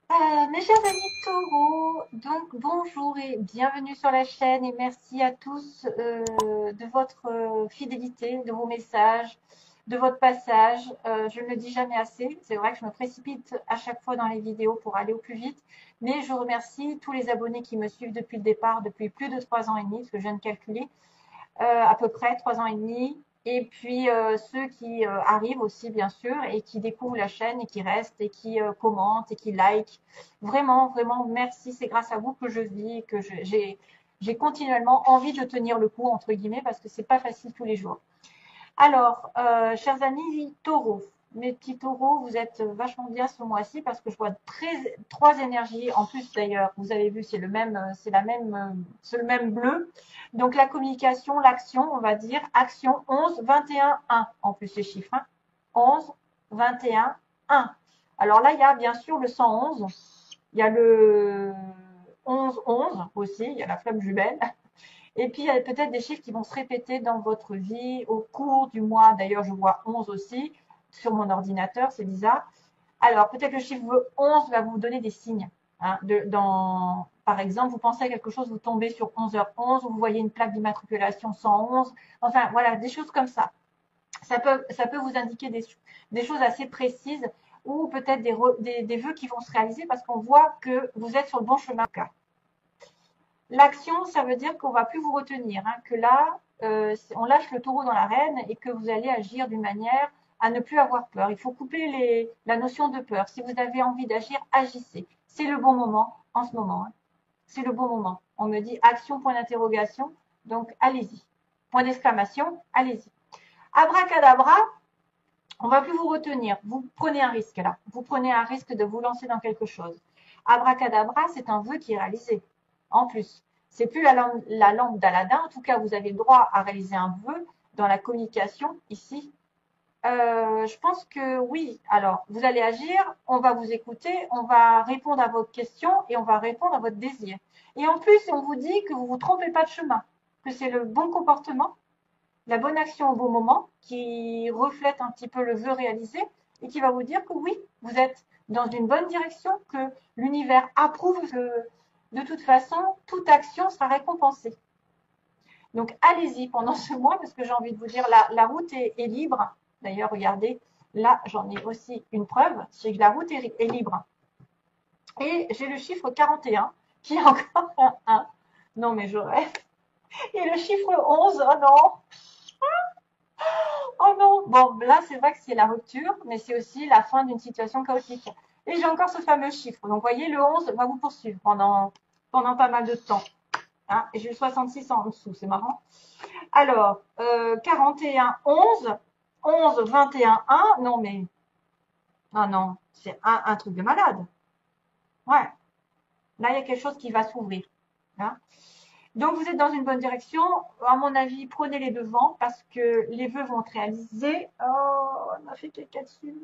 Mes chers amis taureaux, donc bonjour et bienvenue sur la chaîne et merci à tous de votre fidélité, de vos messages, de votre passage. Je ne le dis jamais assez, c'est vrai que je me précipite à chaque fois dans les vidéos pour aller au plus vite, mais je remercie tous les abonnés qui me suivent depuis le départ, depuis plus de 3 ans et demi, parce que je viens de calculer, à peu près 3 ans et demi. Et puis ceux qui arrivent aussi, bien sûr, et qui découvrent la chaîne et qui restent et qui commentent et qui like. Vraiment, vraiment, merci. C'est grâce à vous que je vis et que j'ai continuellement envie de tenir le coup, entre guillemets, parce que c'est pas facile tous les jours. Alors, chers amis taureaux, mes petits taureaux, vous êtes vachement bien ce mois-ci parce que je vois trois énergies. En plus, d'ailleurs, vous avez vu, c'est le même, c'est le même bleu. Donc, la communication, l'action, on va dire, action 11, 21, 1. En plus, les chiffres, hein. 11, 21, 1. Alors là, il y a bien sûr le 111. Il y a le 11, 11 aussi. Il y a la flamme jumelle. Et puis, il y a peut-être des chiffres qui vont se répéter dans votre vie au cours du mois. D'ailleurs, je vois 11 aussi sur mon ordinateur, c'est bizarre. Alors, peut-être le chiffre 11 va vous donner des signes. Hein, par exemple, vous pensez à quelque chose, vous tombez sur 11h11, ou vous voyez une plaque d'immatriculation 111. Enfin, voilà, des choses comme ça. Ça peut vous indiquer des choses assez précises ou peut-être des vœux qui vont se réaliser parce qu'on voit que vous êtes sur le bon chemin. L'action, ça veut dire qu'on va plus vous retenir, hein, que là, on lâche le taureau dans l'arène et que vous allez agir d'une manière à ne plus avoir peur. Il faut couper la notion de peur. Si vous avez envie d'agir, agissez. C'est le bon moment en ce moment. Hein. C'est le bon moment. On me dit action, point d'interrogation. Donc, allez-y. Point d'exclamation, allez-y. Abracadabra, on va plus vous retenir. Vous prenez un risque là. Vous prenez un risque de vous lancer dans quelque chose. Abracadabra, c'est un vœu qui est réalisé. En plus, c'est plus la lampe d'Aladin. En tout cas, vous avez le droit à réaliser un vœu dans la communication ici. Je pense que oui. Alors, vous allez agir, on va vous écouter, on va répondre à votre question et on va répondre à votre désir. Et en plus, on vous dit que vous ne vous trompez pas de chemin, que c'est le bon comportement, la bonne action au bon moment, qui reflète un petit peu le vœu réalisé et qui va vous dire que oui, vous êtes dans une bonne direction, que l'univers approuve, que de toute façon, toute action sera récompensée. Donc allez-y pendant ce mois, parce que j'ai envie de vous dire, la route est libre. D'ailleurs, regardez, là, j'en ai aussi une preuve, c'est que la route est libre. Et j'ai le chiffre 41, qui est encore un 1. Non, mais je rêve. Et le chiffre 11, oh non, oh non! Bon, là, c'est vrai que c'est la rupture, mais c'est aussi la fin d'une situation chaotique. Et j'ai encore ce fameux chiffre. Donc, vous voyez, le 11 va vous poursuivre pendant pas mal de temps. Hein. Et j'ai le 66 en dessous, c'est marrant. Alors, 41, 11, 11, 21, 1. Non, mais, non, non, c'est un truc de malade. Ouais. Là, il y a quelque chose qui va s'ouvrir. Hein. Donc, vous êtes dans une bonne direction. À mon avis, prenez les devants parce que les vœux vont être réalisés. Oh, on m'a fait caca dessus.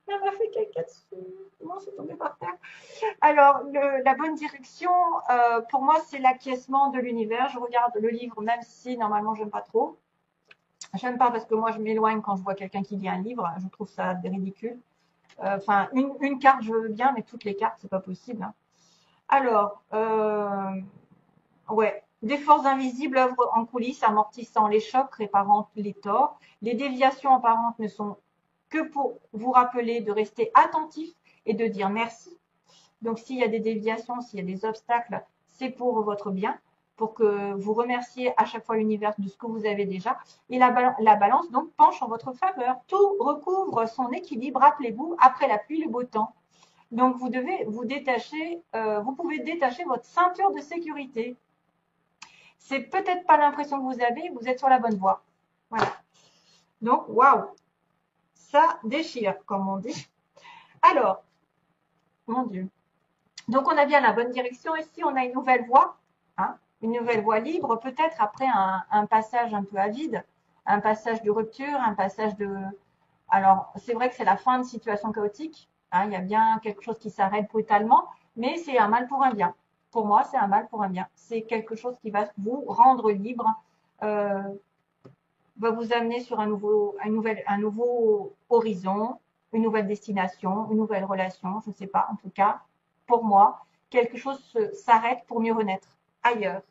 Elle m'a fait caca dessus. Comment c'est tombé par terre? Alors, la bonne direction, pour moi, c'est l'acquiescement de l'univers. Je regarde le livre, même si normalement, j'aime pas trop. J'aime pas parce que moi, je m'éloigne quand je vois quelqu'un qui lit un livre. Je trouve ça ridicule. Enfin, une carte, je veux bien, mais toutes les cartes, c'est pas possible. Hein. Alors, ouais. Des forces invisibles œuvrent en coulisses, amortissant les chocs, réparant les torts. Les déviations apparentes ne sont que pour vous rappeler de rester attentif et de dire merci. Donc, s'il y a des déviations, s'il y a des obstacles, c'est pour votre bien, pour que vous remerciez à chaque fois l'univers de ce que vous avez déjà. Et la balance, donc, penche en votre faveur. Tout recouvre son équilibre, rappelez-vous, après la pluie, le beau temps. Donc, vous devez vous détacher, vous pouvez détacher votre ceinture de sécurité. C'est peut-être pas l'impression que vous êtes sur la bonne voie. Voilà. Donc, waouh, ça déchire, comme on dit. Alors, mon Dieu. Donc, on a bien la bonne direction. Ici, on a une nouvelle voie, hein, une nouvelle voie libre, peut-être après un passage un peu avide, un passage de rupture, un passage de. Alors, c'est vrai que c'est la fin de situation chaotique. Hein, il y a bien quelque chose qui s'arrête brutalement, mais c'est un mal pour un bien. Pour moi, c'est un mal pour un bien. C'est quelque chose qui va vous rendre libre, va vous amener sur un nouveau horizon, une nouvelle destination, une nouvelle relation, je ne sais pas. En tout cas, pour moi, quelque chose s'arrête pour mieux renaître ailleurs.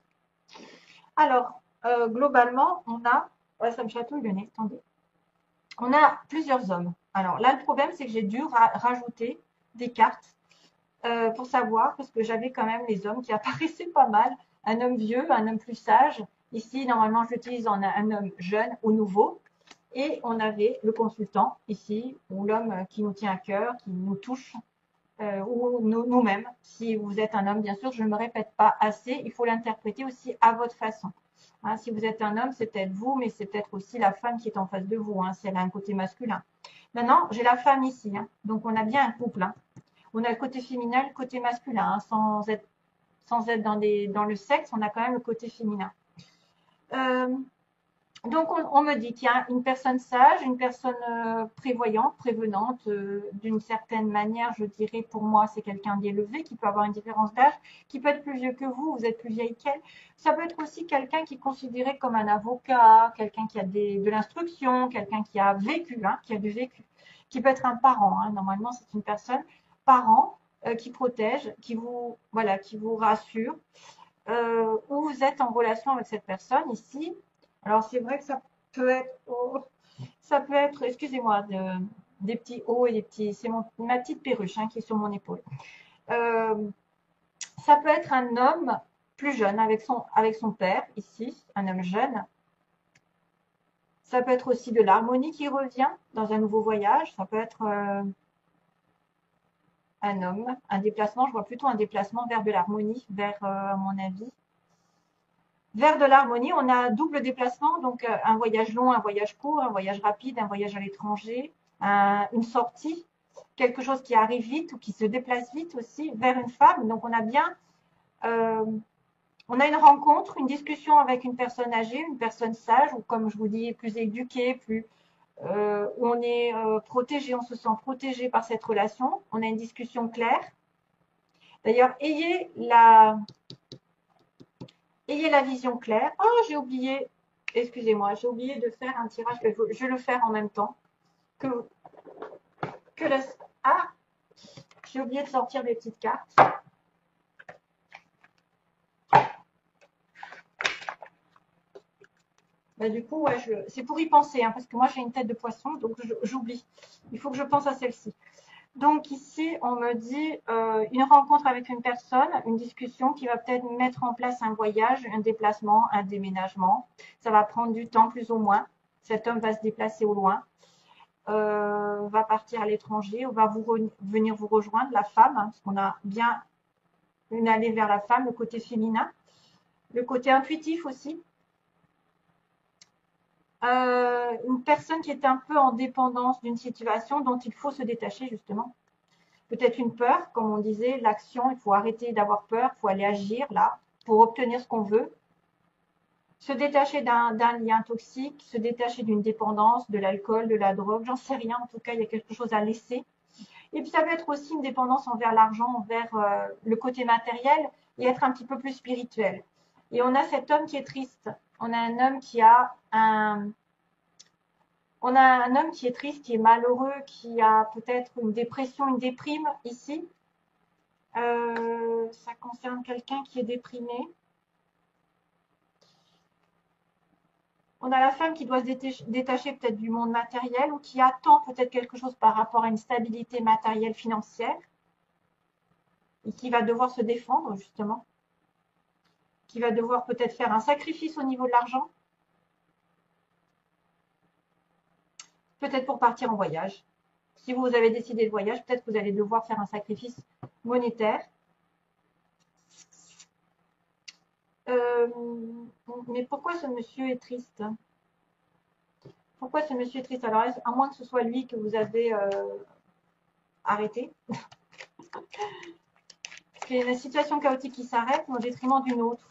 Alors, globalement, on a, ouais, ça me chatouille le nez, attendez. On a plusieurs hommes. Alors là, le problème, c'est que j'ai dû rajouter des cartes pour savoir, parce que j'avais quand même les hommes qui apparaissaient pas mal. Un homme vieux, un homme plus sage. Ici, normalement, j'utilise un homme jeune ou nouveau. Et on avait le consultant ici, ou l'homme qui nous tient à cœur, qui nous touche, ou nous-mêmes. Si vous êtes un homme, bien sûr, je ne me répète pas assez, il faut l'interpréter aussi à votre façon. Hein, si vous êtes un homme, c'est peut-être vous, mais c'est peut-être aussi la femme qui est en face de vous, hein, si elle a un côté masculin. Maintenant, j'ai la femme ici, hein, donc on a bien un couple. Hein. On a le côté féminin, le côté masculin, hein, sans être dans le sexe, on a quand même le côté féminin. Donc, on me dit qu'il y a une personne sage, une personne prévoyante, prévenante, d'une certaine manière, je dirais, pour moi, c'est quelqu'un d'élevé, qui peut avoir une différence d'âge, qui peut être plus vieux que vous êtes plus vieille qu'elle. Ça peut être aussi quelqu'un qui est considéré comme un avocat, quelqu'un qui a de l'instruction, quelqu'un qui a vécu, hein, qui a du vécu, qui peut être un parent. Hein. Normalement, c'est une personne parent qui protège, voilà, qui vous rassure, où vous êtes en relation avec cette personne ici. Alors, c'est vrai que ça peut être, excusez-moi, des petits hauts et des petits, c'est ma petite perruche hein, qui est sur mon épaule. Euh, Ça peut être un homme plus jeune avec son père, ici, un homme jeune. Ça peut être aussi de l'harmonie qui revient dans un nouveau voyage. Ça peut être un homme, un déplacement, je vois plutôt un déplacement vers de l'harmonie, vers, à mon avis, vers de l'harmonie, on a double déplacement, donc un voyage long, un voyage court, un voyage rapide, un voyage à l'étranger, une sortie, quelque chose qui arrive vite ou qui se déplace vite aussi vers une femme. Donc on a bien, on a une rencontre, une discussion avec une personne âgée, une personne sage ou comme je vous dis, plus éduquée, où on est protégé, on se sent protégé par cette relation. On a une discussion claire. D'ailleurs, ayez la vision claire. Oh, j'ai oublié, excusez-moi, j'ai oublié de faire un tirage. Je vais le faire en même temps que la. Ah, j'ai oublié de sortir des petites cartes. Bah, du coup, ouais, c'est pour y penser, hein, parce que moi j'ai une tête de poisson, donc j'oublie. Il faut que je pense à celle-ci. Donc ici, on me dit une rencontre avec une personne, une discussion qui va peut-être mettre en place un voyage, un déplacement, un déménagement. Ça va prendre du temps plus ou moins. Cet homme va se déplacer au loin, va partir à l'étranger, ou va venir vous rejoindre, la femme, hein, parce qu'on a bien une allée vers la femme, le côté féminin, le côté intuitif aussi. Une personne qui est un peu en dépendance d'une situation dont il faut se détacher justement. Peut-être une peur, comme on disait, l'action, il faut arrêter d'avoir peur, il faut aller agir là pour obtenir ce qu'on veut. Se détacher d'un lien toxique, se détacher d'une dépendance, de l'alcool, de la drogue, j'en sais rien, en tout cas il y a quelque chose à laisser. Et puis ça peut être aussi une dépendance envers l'argent, envers le côté matériel et être un petit peu plus spirituel. Et on a cet homme qui est triste. On a un homme qui a on a un homme qui est triste, qui est malheureux, qui a peut-être une dépression, une déprime ici. Ça concerne quelqu'un qui est déprimé. On a la femme qui doit se détacher peut-être du monde matériel ou qui attend peut-être quelque chose par rapport à une stabilité matérielle financière et qui va devoir se défendre justement, qui va devoir peut-être faire un sacrifice au niveau de l'argent, peut-être pour partir en voyage. Si vous avez décidé de voyage, peut-être que vous allez devoir faire un sacrifice monétaire. Mais pourquoi ce monsieur est triste? Pourquoi ce monsieur est triste? Alors, à moins que ce soit lui que vous avez arrêté. C'est une situation chaotique qui s'arrête au détriment d'une autre.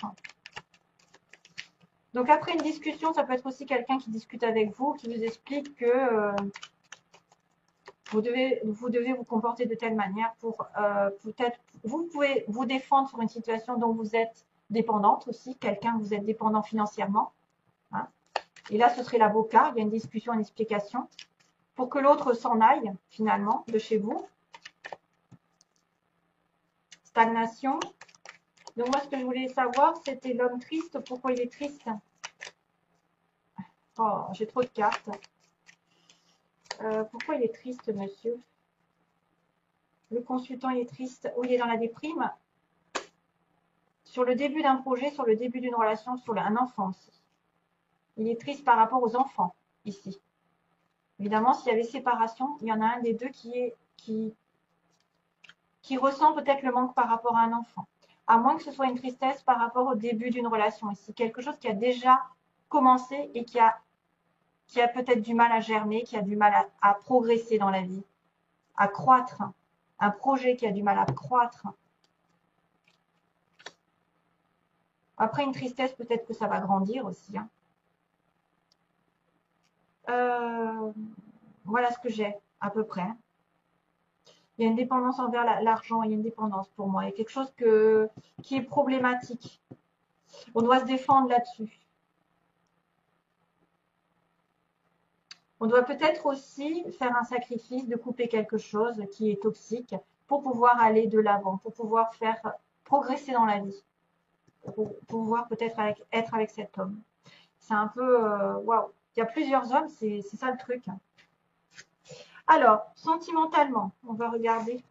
Donc après une discussion, ça peut être aussi quelqu'un qui discute avec vous, qui vous explique que vous devez vous comporter de telle manière pour peut-être vous pouvez vous défendre sur une situation dont vous êtes dépendante aussi, quelqu'un vous êtes dépendant financièrement. Hein. Et là, ce serait l'avocat, il y a une discussion, une explication. pour que l'autre s'en aille, finalement, de chez vous. Stagnation. Donc moi, ce que je voulais savoir, c'était l'homme triste. Pourquoi il est triste? Oh, j'ai trop de cartes. Pourquoi il est triste, monsieur? Le consultant, il est triste. Ou il est dans la déprime. Sur le début d'un projet, sur le début d'une relation, sur un enfant aussi. Il est triste par rapport aux enfants, ici. Évidemment, s'il y avait séparation, il y en a un des deux qui ressent peut-être le manque par rapport à un enfant. À moins que ce soit une tristesse par rapport au début d'une relation ici. Quelque chose qui a déjà commencé et qui a peut-être du mal à germer, qui a du mal à progresser dans la vie, à croître. Un projet qui a du mal à croître. Après, une tristesse, peut-être que ça va grandir aussi. Hein. Voilà ce que j'ai, à peu près. Il y a une dépendance envers l'argent, il y a une dépendance pour moi. Il y a quelque chose qui est problématique. On doit se défendre là-dessus. On doit peut-être aussi faire un sacrifice de couper quelque chose qui est toxique pour pouvoir aller de l'avant, pour pouvoir faire progresser dans la vie, pour pouvoir peut-être être avec cet homme. C'est un peu... waouh. Il y a plusieurs hommes, c'est ça le truc. Alors, sentimentalement, on va regarder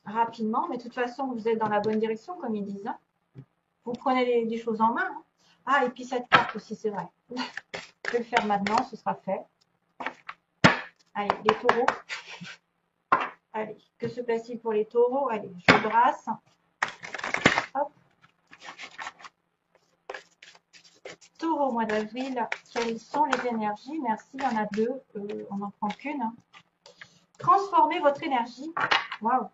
rapidement, mais de toute façon, vous êtes dans la bonne direction, comme ils disent. Hein. Vous prenez les choses en main. Hein. Ah, et puis cette carte aussi, c'est vrai. Je vais le faire maintenant, ce sera fait. Allez, les taureaux. Allez, que se passe-t-il pour les taureaux? Allez, je brasse. Hop. Taureau, mois d'avril, quelles sont les énergies? Merci, il y en a deux, on n'en prend qu'une. Hein. Transformez votre énergie. Waouh.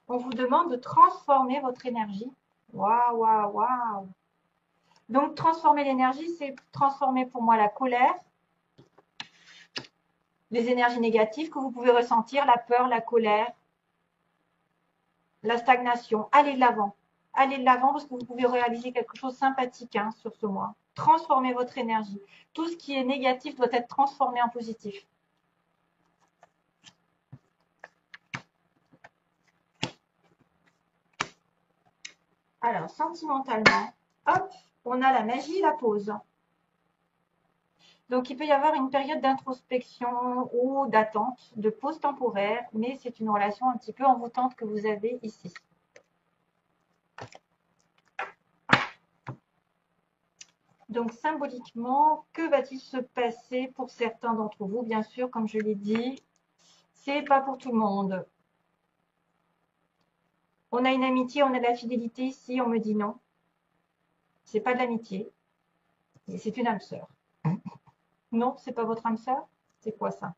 On vous demande de transformer votre énergie. Waouh, waouh, waouh. Donc, transformer l'énergie, c'est transformer pour moi la colère, les énergies négatives que vous pouvez ressentir, la peur, la colère, la stagnation. Allez de l'avant. Allez de l'avant parce que vous pouvez réaliser quelque chose de sympathique hein, sur ce mois. Transformez votre énergie. Tout ce qui est négatif doit être transformé en positif. Alors, sentimentalement, hop, on a la magie et la pause. Donc, il peut y avoir une période d'introspection ou d'attente, de pause temporaire, mais c'est une relation un petit peu envoûtante que vous avez ici. Donc, symboliquement, que va-t-il se passer pour certains d'entre vous? Bien sûr, comme je l'ai dit, c'est pas pour tout le monde. On a une amitié, on a de la fidélité ici, on me dit non. C'est pas de l'amitié, c'est une âme sœur. Non, c'est pas votre âme sœur? C'est quoi ça?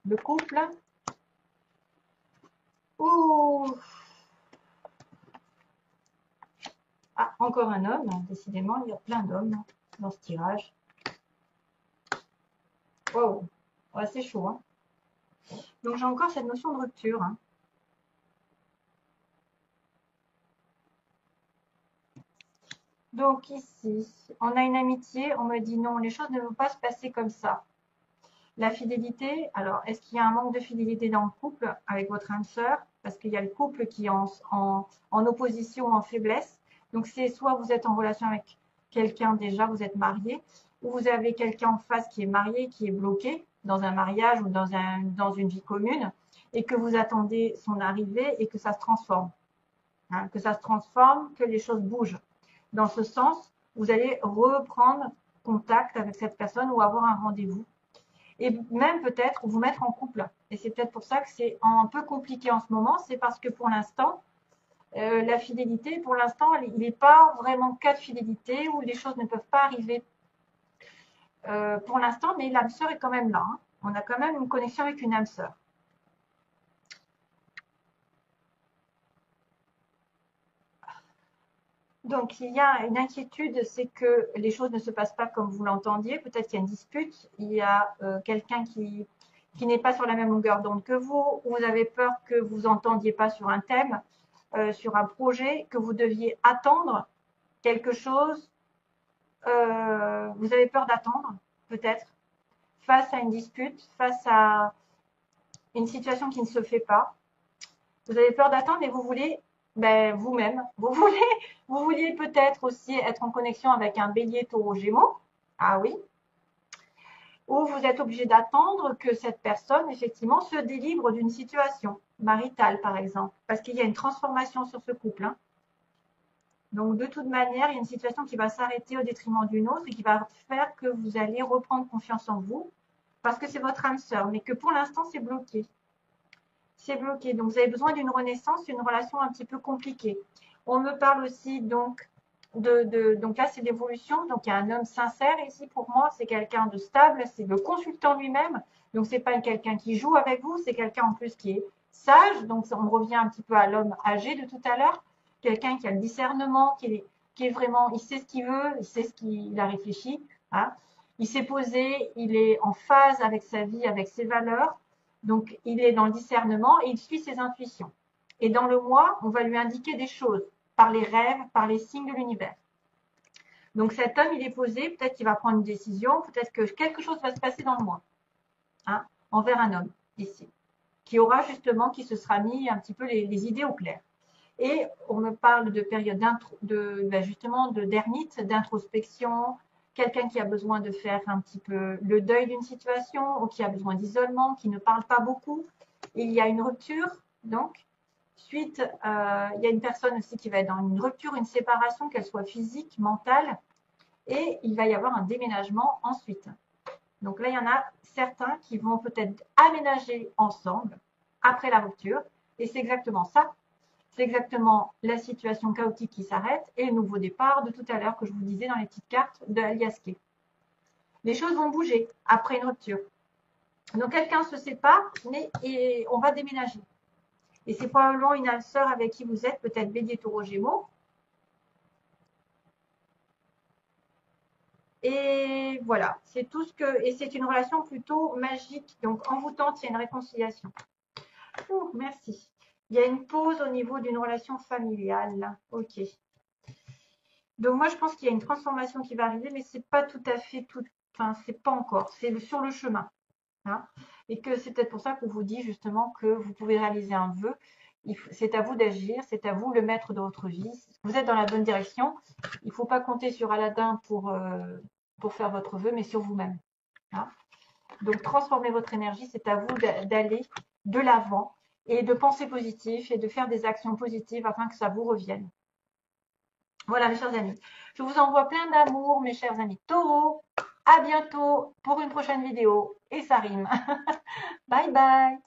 Le couple? Ouh. Ah, encore un homme, décidément, il y a plein d'hommes dans ce tirage. Wow, ouais, c'est chaud. Hein. Donc j'ai encore cette notion de rupture. Hein. Donc ici, on a une amitié, on me dit non, les choses ne vont pas se passer comme ça. La fidélité, alors est-ce qu'il y a un manque de fidélité dans le couple avec votre âme sœur? Parce qu'il y a le couple qui est en opposition, en faiblesse. Donc c'est soit vous êtes en relation avec quelqu'un déjà, vous êtes marié, ou vous avez quelqu'un en face qui est marié, qui est bloqué dans un mariage ou dans une vie commune, et que vous attendez son arrivée et que ça se transforme. Hein, que ça se transforme, que les choses bougent. Dans ce sens, vous allez reprendre contact avec cette personne ou avoir un rendez-vous. Et même peut-être vous mettre en couple. Et c'est peut-être pour ça que c'est un peu compliqué en ce moment. C'est parce que pour l'instant, la fidélité, pour l'instant, il n'est pas vraiment cas de fidélité où les choses ne peuvent pas arriver pour l'instant. Mais l'âme sœur est quand même là. Hein. On a quand même une connexion avec une âme sœur. Donc, il y a une inquiétude, c'est que les choses ne se passent pas comme vous l'entendiez. Peut-être qu'il y a une dispute, il y a quelqu'un qui n'est pas sur la même longueur d'onde que vous, ou vous avez peur que vous entendiez pas sur un thème, sur un projet, que vous deviez attendre quelque chose vous avez peur d'attendre, peut-être, face à une dispute, face à une situation qui ne se fait pas. Vous avez peur d'attendre, mais vous voulez vous-même. Vous vouliez peut-être aussi être en connexion avec un bélier taureau gémeaux. Ah oui. Ou vous êtes obligé d'attendre que cette personne, effectivement, se délivre d'une situation maritale, par exemple. Parce qu'il y a une transformation sur ce couple. Hein. Donc, de toute manière, il y a une situation qui va s'arrêter au détriment d'une autre et qui va faire que vous allez reprendre confiance en vous parce que c'est votre âme sœur, mais que pour l'instant, c'est bloqué. C'est bloqué. Donc, vous avez besoin d'une renaissance, une relation un petit peu compliquée. On me parle aussi donc donc là, c'est l'évolution. Donc, il y a un homme sincère ici pour moi. C'est quelqu'un de stable. C'est le consultant lui-même. Donc, c'est pas quelqu'un qui joue avec vous. C'est quelqu'un en plus qui est sage. Donc, on revient un petit peu à l'homme âgé de tout à l'heure. Quelqu'un qui a le discernement, qui est vraiment, il sait ce qu'il veut, il sait ce qu'il a réfléchi. Hein. Il s'est posé, il est en phase avec sa vie, avec ses valeurs. Donc, il est dans le discernement et il suit ses intuitions. Et dans le moi, on va lui indiquer des choses par les rêves, par les signes de l'univers. Donc, cet homme, il est posé, peut-être qu'il va prendre une décision, peut-être que quelque chose va se passer dans le moi, hein, envers un homme, ici, qui aura justement, qui se sera mis un petit peu les idées au clair. Et on me parle de période justement d'ermite, d'introspection, quelqu'un qui a besoin de faire un petit peu le deuil d'une situation ou qui a besoin d'isolement, qui ne parle pas beaucoup. Il y a une rupture, donc. Suite, il y a une personne aussi qui va être dans une rupture, une séparation, qu'elle soit physique, mentale, et il va y avoir un déménagement ensuite. Donc là, il y en a certains qui vont peut-être aménager ensemble après la rupture, et c'est exactement ça. C'est exactement la situation chaotique qui s'arrête et le nouveau départ de tout à l'heure que je vous disais dans les petites cartes de Aliaské. Les choses vont bouger après une rupture. Donc quelqu'un se sépare, mais on va déménager. Et c'est probablement une âme sœur avec qui vous êtes, peut-être Bélier, Taureau, Gémeaux. Et voilà, c'est tout ce que. Et c'est une relation plutôt magique, donc envoûtante, il y a une réconciliation. Ouh, merci. Il y a une pause au niveau d'une relation familiale. Ok. Donc moi, je pense qu'il y a une transformation qui va arriver, mais c'est pas tout à fait tout. Enfin, c'est pas encore. C'est sur le chemin. Hein, et que c'est peut-être pour ça qu'on vous dit justement que vous pouvez réaliser un vœu. C'est à vous d'agir, c'est à vous le maître de votre vie. Vous êtes dans la bonne direction. Il ne faut pas compter sur Aladdin pour faire votre vœu, mais sur vous-même. Hein. Donc transformez votre énergie, c'est à vous d'aller de l'avant et de penser positif et de faire des actions positives afin que ça vous revienne. Voilà mes chers amis. Je vous envoie plein d'amour mes chers amis taureaux. À bientôt pour une prochaine vidéo. Et ça rime. Bye bye.